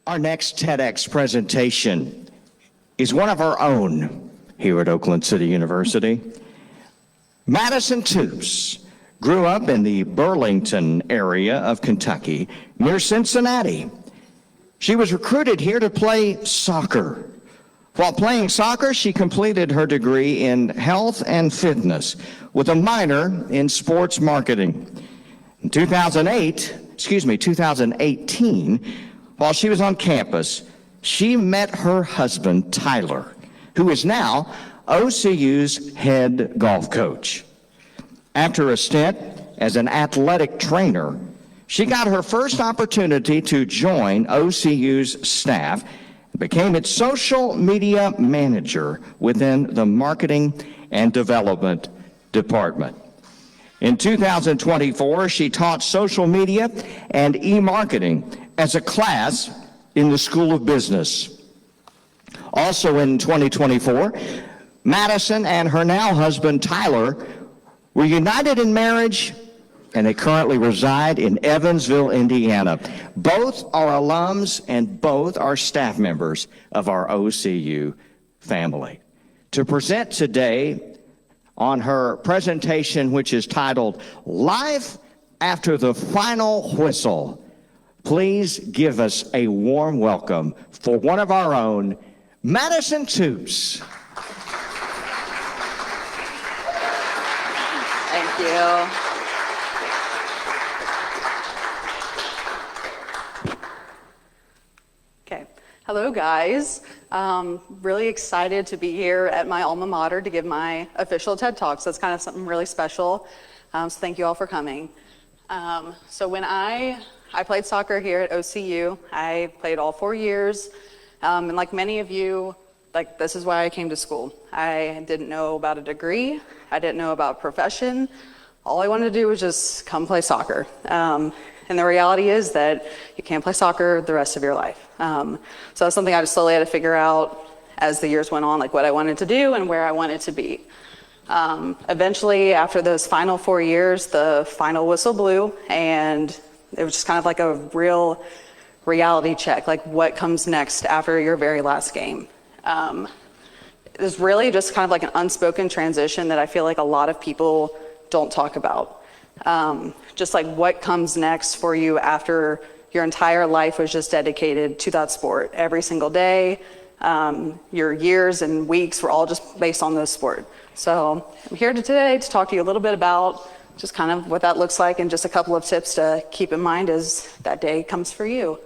Our next TEDx presentation is one of our own here at Oakland City University. Madison Toopes grew up in the Burlington area of Kentucky near Cincinnati. She was recruited here to play soccer. While playing soccer, she completed her degree in health and fitness with a minor in sports marketing. In 2018, while she was on campus, she met her husband, Tyler, who is now OCU's head golf coach. After a stint as an athletic trainer, she got her first opportunity to join OCU's staff and became its social media manager within the marketing and development department. In 2024, she taught social media and e-marketing as a class in the School of Business. Also in 2024, Madison and her now husband, Tyler, were united in marriage, and they currently reside in Evansville, Indiana. Both are alums and both are staff members of our OCU family. To present today on her presentation, which is titled Life After the Final Whistle, please give us a warm welcome for one of our own, Madison Toopes. Thank you. Okay. Hello, guys. Really excited to be here at my alma mater to give my official TED Talk. So it's kind of something really special. So thank you all for coming. So when I played soccer here at OCU. I played all 4 years. And like many of you, this is why I came to school. I didn't know about a degree. I didn't know about a profession. All I wanted to do was just come play soccer. And the reality is that you can't play soccer the rest of your life. So that's something I just slowly had to figure out as the years went on, like what I wanted to do and where I wanted to be. Eventually, after those final 4 years, the final whistle blew, and it was just kind of like a real reality check, like what comes next after your very last game. It was really just kind of like an unspoken transition that I feel like a lot of people don't talk about. Just like what comes next for you after your entire life was just dedicated to that sport every single day. Your years and weeks were all just based on this sport. So I'm here today to talk to you a little bit about just kind of what that looks like and just a couple of tips to keep in mind as that day comes for you.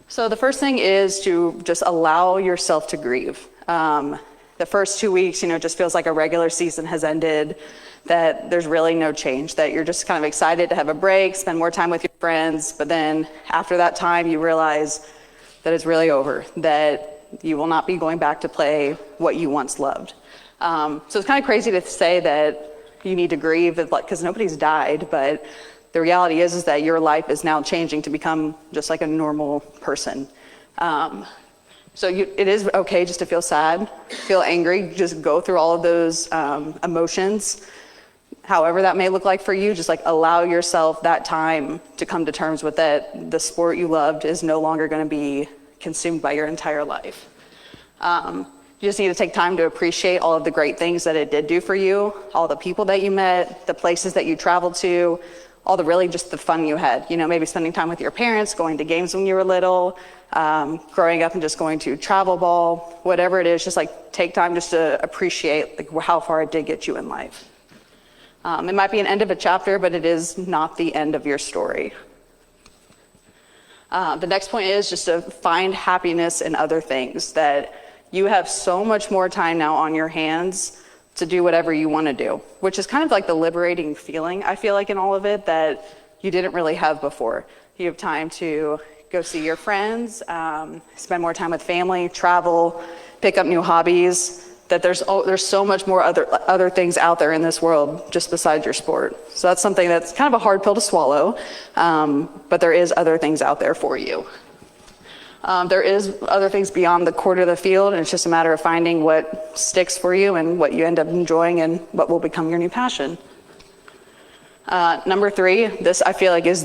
So the first thing is to just allow yourself to grieve. The first 2 weeks, just feels like a regular season has ended, that there's really no change, that you're just kind of excited to have a break, spend more time with your friends, but then after that time you realize that it's really over, that you will not be going back to play what you once loved. So it's kind of crazy to say that you need to grieve because nobody's died, but the reality is that your life is now changing to become just like a normal person. So it is okay just to feel sad, feel angry, just go through all of those emotions. However that may look like for you, just like allow yourself that time to come to terms with that the sport you loved is no longer going to be consumed by your entire life. You just need to take time to appreciate all of the great things that it did do for you, all the people that you met, the places that you traveled to, all the really just the fun you had. Maybe spending time with your parents, going to games when you were little, growing up and just going to travel ball, whatever it is, just like take time just to appreciate how far it did get you in life. It might be an end of a chapter, but it is not the end of your story. The next point is just to find happiness in other things, that you have so much more time now on your hands to do whatever you want to do, which is kind of like the liberating feeling, I feel like, in all of it that you didn't really have before. You have time to go see your friends, spend more time with family, travel, pick up new hobbies, that there's so much more other things out there in this world just besides your sport. So that's something that's kind of a hard pill to swallow, but there is other things out there for you. There is other things beyond the court of the field, and it's just a matter of finding what sticks for you and what you end up enjoying and what will become your new passion. Number 3, this I feel like is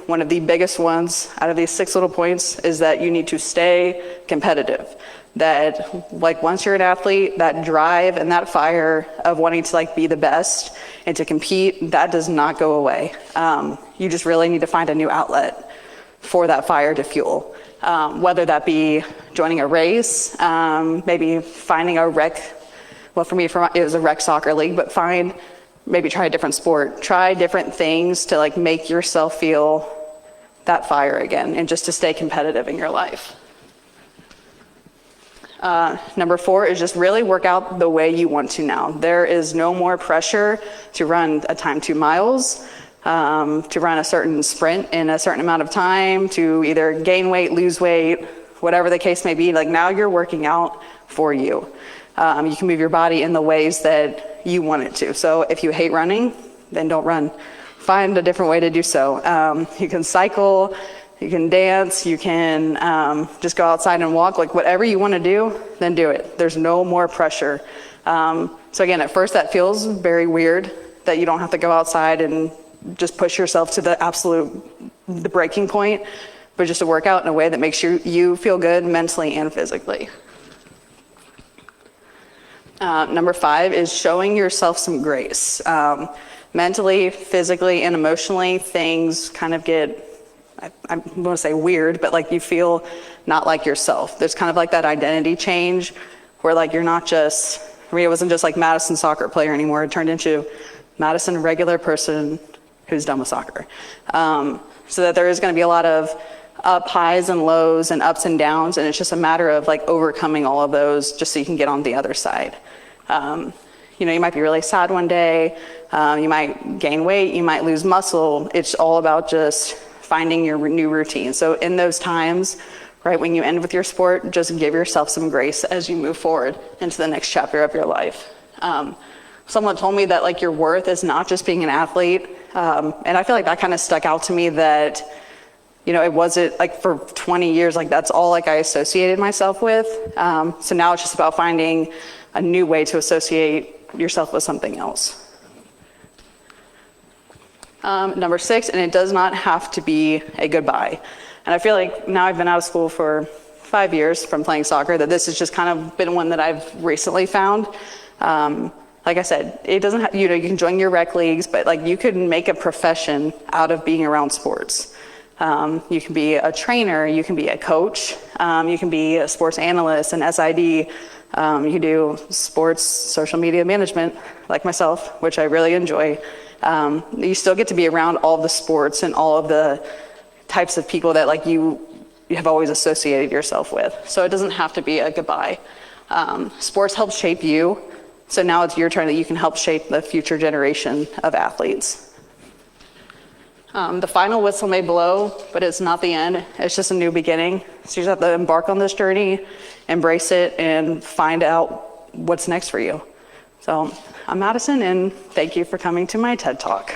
one of the biggest ones out of these 6 little points, is that you need to stay competitive. That like once you're an athlete, that drive and that fire of wanting to like be the best and to compete, that does not go away. You just really need to find a new outlet for that fire to fuel. Whether that be joining a race, maybe finding a rec, well for me it was a rec soccer league, but maybe try a different sport, try different things to like make yourself feel that fire again and just to stay competitive in your life. Number 4 is just really work out the way you want to now. There is no more pressure to run a time 2 miles, to run a certain sprint in a certain amount of time, to either gain weight, lose weight, whatever the case may be. Like now you're working out for you. You can move your body in the ways that you want it to. So if you hate running, then don't run. Find a different way to do so. You can cycle, you can dance, you can just go outside and walk, like whatever you want to do, then do it. There's no more pressure. So again, at first that feels very weird that you don't have to go outside and just push yourself to the breaking point, but just to work out in a way that makes you feel good mentally and physically. Number 5 is showing yourself some grace. Mentally, physically, and emotionally, things kind of get, I want to say weird, but like you feel not like yourself. There's kind of like that identity change where like you're not just, I mean, it wasn't just like Madison soccer player anymore. It turned into Madison regular person who's done with soccer. So that there is going to be a lot of highs and lows and ups and downs, and it's just a matter of like overcoming all of those just so you can get on the other side. You know, you might be really sad one day, you might gain weight, you might lose muscle. It's all about just finding your new routine. So in those times, right, when you end with your sport, just give yourself some grace as you move forward into the next chapter of your life. Someone told me that like your worth is not just being an athlete, and I feel like that kind of stuck out to me, that you know, it wasn't like for 20 years, like that's all like I associated myself with. So now it's just about finding a new way to associate yourself with something else. Number 6, and it does not have to be a goodbye. And I feel like now I've been out of school for 5 years from playing soccer, that this has just kind of been one that I've recently found. Like I said, it doesn't have, you know, you can join your rec leagues, but like you could make a profession out of being around sports. You can be a trainer, you can be a coach, you can be a sports analyst, an SID, you can do sports social media management like myself, which I really enjoy. You still get to be around all of the sports and all of the types of people that like you have always associated yourself with. So it doesn't have to be a goodbye. Sports help shape you, so now it's your turn that you can help shape the future generation of athletes. The final whistle may blow, but it's not the end. It's just a new beginning. So you just have to embark on this journey, embrace it, and find out what's next for you. So I'm Madison, and thank you for coming to my TED Talk.